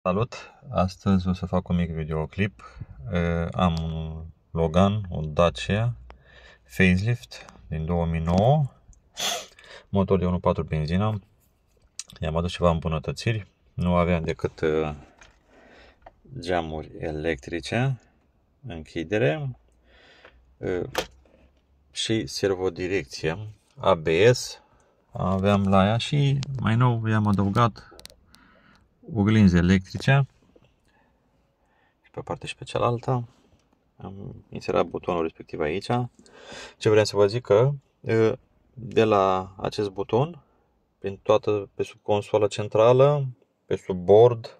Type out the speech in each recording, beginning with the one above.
Salut! Astăzi o să fac un mic videoclip. Am un Logan, o Dacia facelift din 2009, motor de 1.4 benzină. I-am adus ceva îmbunătățiri. Nu aveam decât geamuri electrice, închidere și servodirecție, ABS aveam la ea și mai nou i-am adăugat oglinzi electrice și pe partea și pe cealaltă. Am inserat butonul respectiv aici. Ce vreau să vă zic că de la acest buton, pe sub consola centrală, pe sub bord,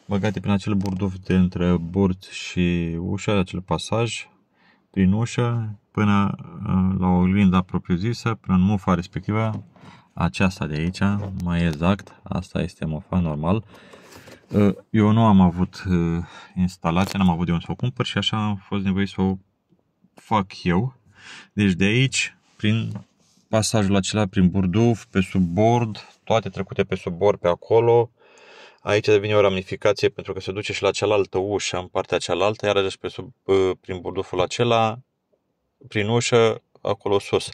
băgate prin acel burduf de între bord și ușă, acel pasaj prin ușă, până la oglinda propriu-zisă, până în mufa respectivă, aceasta de aici, mai exact, asta este mufa normal. Eu nu am avut instalația, n-am avut de unde să o cumpăr și așa am fost nevoit să o fac eu. Deci de aici, prin pasajul acela, prin burduf, pe sub bord, toate trecute pe sub bord pe acolo. Aici devine o ramificație pentru că se duce și la cealaltă ușă, în partea cealaltă, iarăși prin burduful acela, prin ușă, acolo sus.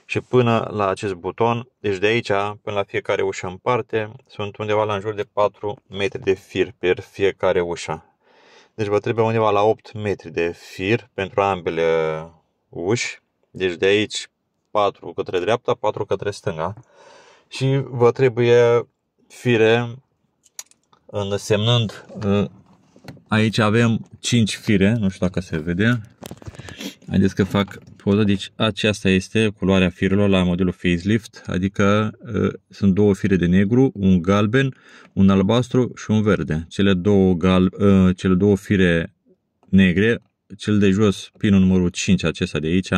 Și până la acest buton, deci de aici până la fiecare ușă în parte, sunt undeva la în jur de 4 metri de fir pe fiecare ușă. Deci vă trebuie undeva la 8 metri de fir pentru ambele uși. Deci de aici 4 către dreapta, 4 către stânga. Și vă trebuie fire însemnând, aici avem 5 fire, nu știu dacă se vede. Haideți că fac poză, deci aceasta este culoarea firelor la modelul facelift, adică sunt două fire de negru, un galben, un albastru și un verde. Cele două fire negre, cel de jos, pinul numărul 5, acesta de aici,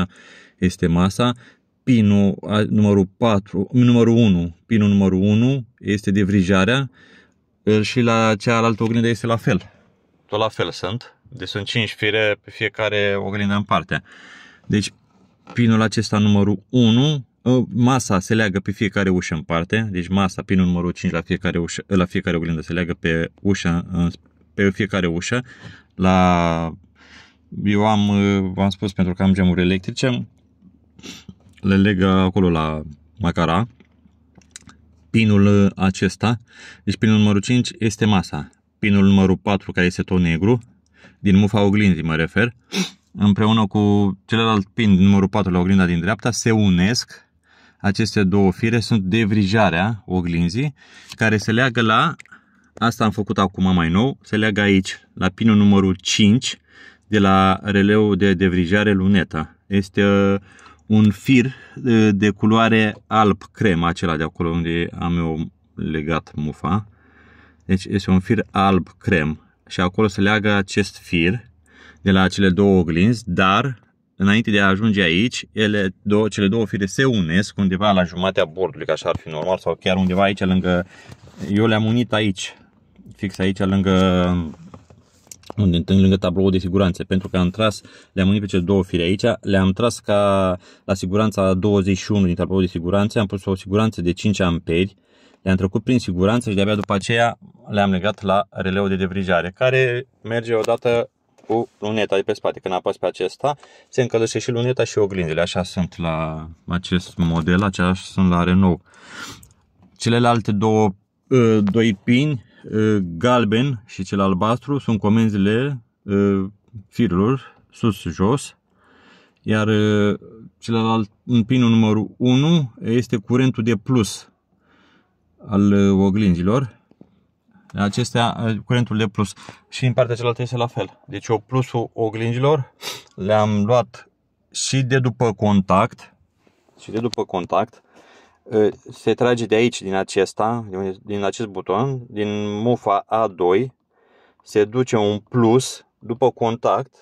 este masa. Pinul numărul 1, pinul numărul 1 este devrijarea și la cealaltă oglindă este la fel. Tot la fel sunt. Deci sunt 5 fire pe fiecare oglindă în parte. Deci pinul acesta numărul 1, masa se leagă pe fiecare ușă în parte. Deci masa, pinul numărul 5 la fiecare oglindă se leagă pe fiecare ușă. Eu v-am spus, pentru că am geamuri electrice, le leg acolo la macara. Pinul acesta, deci pinul numărul 5 este masa. Pinul numărul 4, care este tot negru, din mufa oglinzii mă refer, împreună cu celălalt pin numărul 4 la oglinda din dreapta, se unesc. Aceste două fire sunt devrijarea oglinzii, care se leagă la, asta am făcut acum mai nou, se leagă aici, la pinul numărul 5, de la releul de devrijare luneta. Este un fir de culoare alb crem, acela de acolo unde am eu legat mufa. Deci este un fir alb crem și acolo se leagă acest fir de la cele două oglinzi, dar înainte de a ajunge aici, cele două fire se unesc undeva la jumatea bordului, că așa ar fi normal, sau chiar undeva aici lângă, eu le-am unit aici, fix aici lângă tabloul de siguranță, pentru că le-am unit pe cele două fire aici, le-am tras ca la siguranța 21 din tabloul de siguranță, am pus o siguranță de 5 amperi, le-am trecut prin siguranță și de-abia după aceea le-am legat la releul de devrijare, care merge odată cu luneta de pe spate. Când apăs pe acesta, se încălzește și luneta și oglinzile. Așa sunt la acest model, aceeași sunt la Renault. Celelalte doi pini, galben și cel albastru, sunt comenzile firelor, sus-jos. Iar celălalt, pinul numărul 1, este curentul de plus al oglinzilor. Acestea, curentul de plus. Și în partea cealaltă este la fel. Deci plusul oglinzilor le-am luat și de după contact. Se trage de aici, din acest buton, din mufa A2, se duce un plus după contact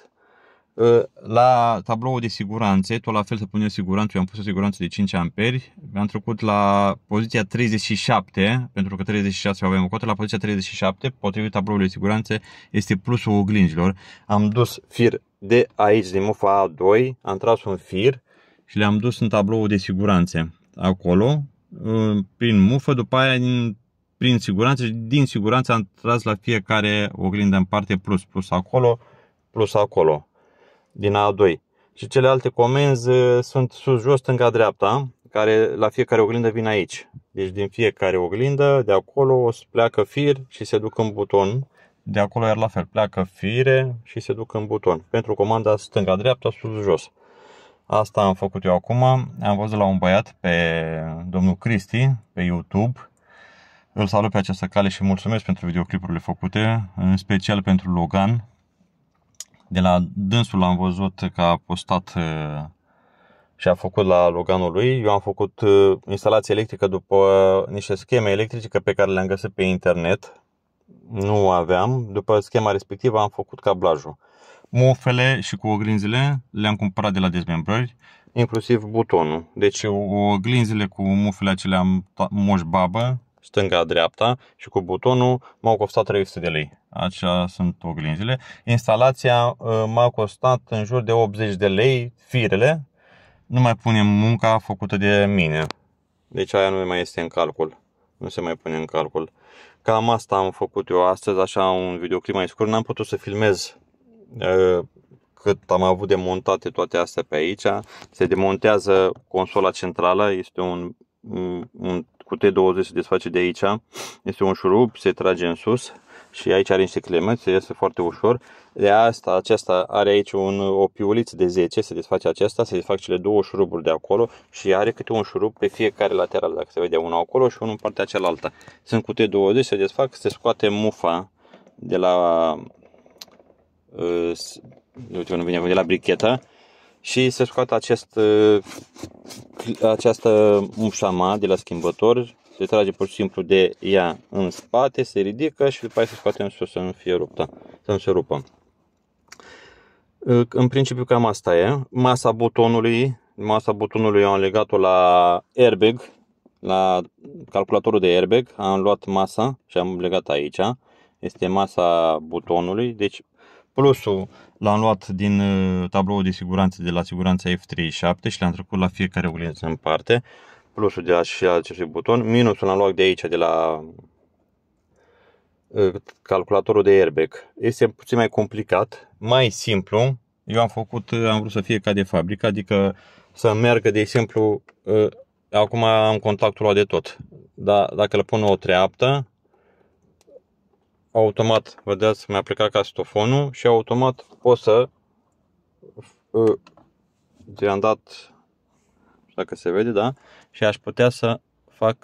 la tabloul de siguranțe. Tot la fel se pune siguranță. Eu am pus o siguranță de 5 amperi. Mi-am trecut la poziția 37, pentru că 36 avem o cotă. La poziția 37, potrivit tabloului de siguranțe, este plusul oglinzilor. Am dus fir de aici, din mufa A2, am tras un fir și le-am dus în tabloul de siguranțe acolo, prin mufă, după aia prin siguranță și din siguranță am tras la fiecare oglindă în parte plus acolo, din A2. Și celelalte comenzi sunt sus, jos, stânga, dreapta, care la fiecare oglindă vin aici. Deci din fiecare oglindă, de acolo o să pleacă fir și se duc în buton. De acolo iar la fel, pleacă fire și se duc în buton. Pentru comanda stânga, dreapta, sus, jos. Asta am făcut eu acum. Am văzut la un băiat, pe domnul Cristi, pe YouTube. Îl salut pe această cale și mulțumesc pentru videoclipurile făcute, în special pentru Logan. De la dânsul am văzut că a postat și a făcut la Loganul lui. Eu am făcut instalație electrică după niște scheme electrice pe care le-am găsit pe internet. Nu aveam. După schema respectivă am făcut cablajul. Mufele și cu oglinzile le-am cumpărat de la dezmembrări, inclusiv butonul. Deci oglinzile cu mufele acelea am moș babă, stânga-dreapta, și cu butonul m-au costat 300 de lei. Acestea sunt oglinzile. Instalația m-a costat în jur de 80 de lei, firele. Nu mai punem munca făcută de mine. Deci aia nu mai este în calcul. Nu se mai pune în calcul. Cam asta am făcut eu astăzi, așa un videoclip mai scurt. N-am putut să filmez cât am avut de montate toate astea pe aici. Se demontează consola centrală, este un cu T20, se desface de aici. Este un șurub, se trage în sus și aici are niște cleme, se iese foarte ușor. De asta, aceasta are aici o piuliță de 10, se desface aceasta, se desfac cele două șuruburi de acolo și are câte un șurub pe fiecare lateral, dacă se vede unul acolo și unul în partea cealaltă. Sunt cu T20, se desfac, se scoate mufa de la de la brichetă și se scoate această mușama de la schimbător, se trage pur și simplu de ea în spate, se ridică și după aceea se scoate în sus să nu fie ruptă, să nu se rupă. În principiu cam asta e. Masa butonului eu am legat-o la airbag, la calculatorul de airbag, am luat masa și am legat aici. Este masa butonului, deci plusul l-am luat din tabloul de siguranță de la siguranța F37 și l-am trecut la fiecare oglindă în parte. Plusul de la și acestui buton. Minusul l-am luat de aici, de la calculatorul de airbag. Este puțin mai complicat, mai simplu. Eu am vrut să fie ca de fabrică, adică să meargă, de exemplu, acum am contactul ăla de tot. Dar dacă le pun o treaptă, automat, vedeți, mi-a plecat castofonul și automat pot să ți-am dat, dacă se vede, da? Și aș putea să fac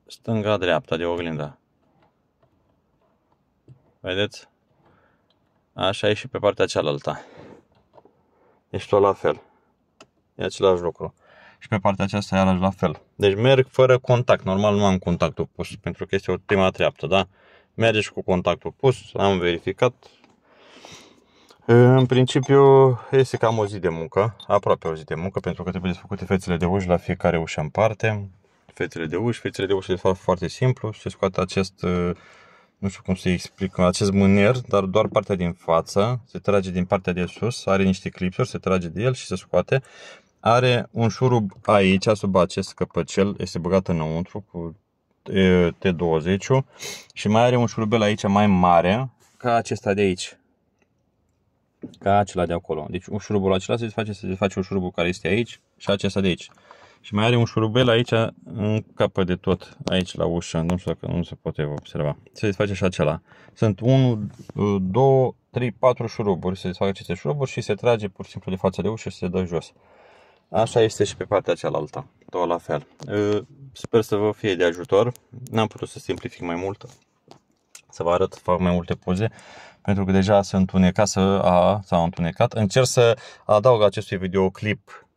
stânga-dreapta de oglindă. Vedeți? Așa e și pe partea cealaltă. Deci tot la fel. E același lucru. Și pe partea aceasta iarăși la fel. Deci merg fără contact. Normal nu am contactul pus, pentru că este o prima treaptă, da? Merge și cu contactul pus, am verificat. În principiu este cam o zi de muncă, aproape o zi de muncă, pentru că trebuie desfăcute fețele de uși la fiecare ușă în parte. Fețele de uși se fac foarte simplu, se scoate acest, nu știu cum să explic, acest mâner, dar doar partea din față, se trage din partea de sus, are niște clipsuri, se trage de el și se scoate. Are un șurub aici, sub acest căpăcel, este băgat înăuntru cu T20 și mai are un șurubel aici mai mare ca acesta de aici, ca acela de acolo. Deci un șurubul acela se desface un șurubul care este aici și acesta de aici. Și mai are un șurubel aici în capăt de tot, aici la ușă, nu știu dacă nu se poate observa. Se desface și acela. Sunt 1, 2, 3, 4 șuruburi, se desfac aceste șuruburi și se trage pur și simplu de față de ușă și se dă jos. Așa este și pe partea cealaltă, tot la fel. Sper să vă fie de ajutor. N-am putut să simplific mai mult, să vă arăt, fac mai multe poze, pentru că deja s-a întunecat. Încerc să adaug acestui videoclip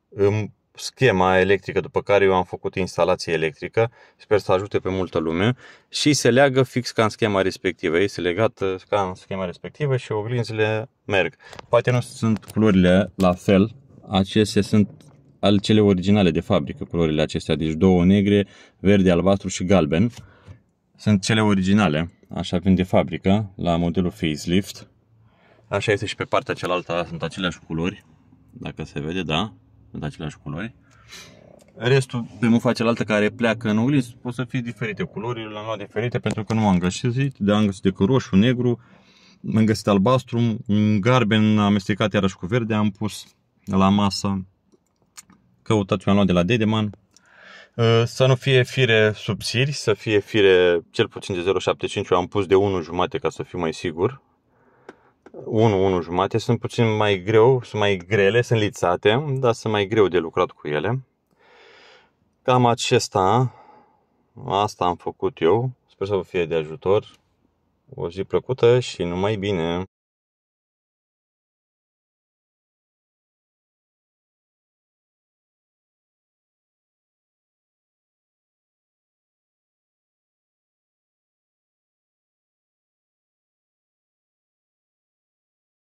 schema electrică după care eu am făcut instalație electrică. Sper să ajute pe multă lume și se leagă fix ca în schema respectivă. Este legat ca în schema respectivă și oglinzile merg. Poate nu sunt culorile la fel. Acestea sunt cele originale de fabrică, culorile acestea, deci două negre, verde, albastru și galben. Sunt cele originale, așa vin de fabrică, la modelul facelift. Așa este și pe partea cealaltă, sunt aceleași culori, dacă se vede, da, sunt aceleași culori. Restul, pe mufa cealaltă care pleacă în oglinzi, pot să fie diferite culori, le-am luat diferite pentru că nu am găsit, am găsit decât roșu, negru, am găsit albastru, un galben amestecat iarăși cu verde, am pus la masă. Căutați, eu am luat de la Dedeman. Să nu fie fire subțiri, să fie fire cel puțin de 0,75, eu am pus de 1,5 ca să fiu mai sigur. 1,5, sunt puțin mai greu, sunt mai grele, sunt lițate, dar sunt mai greu de lucrat cu ele. Cam asta am făcut eu, sper să vă fie de ajutor. O zi plăcută și numai bine!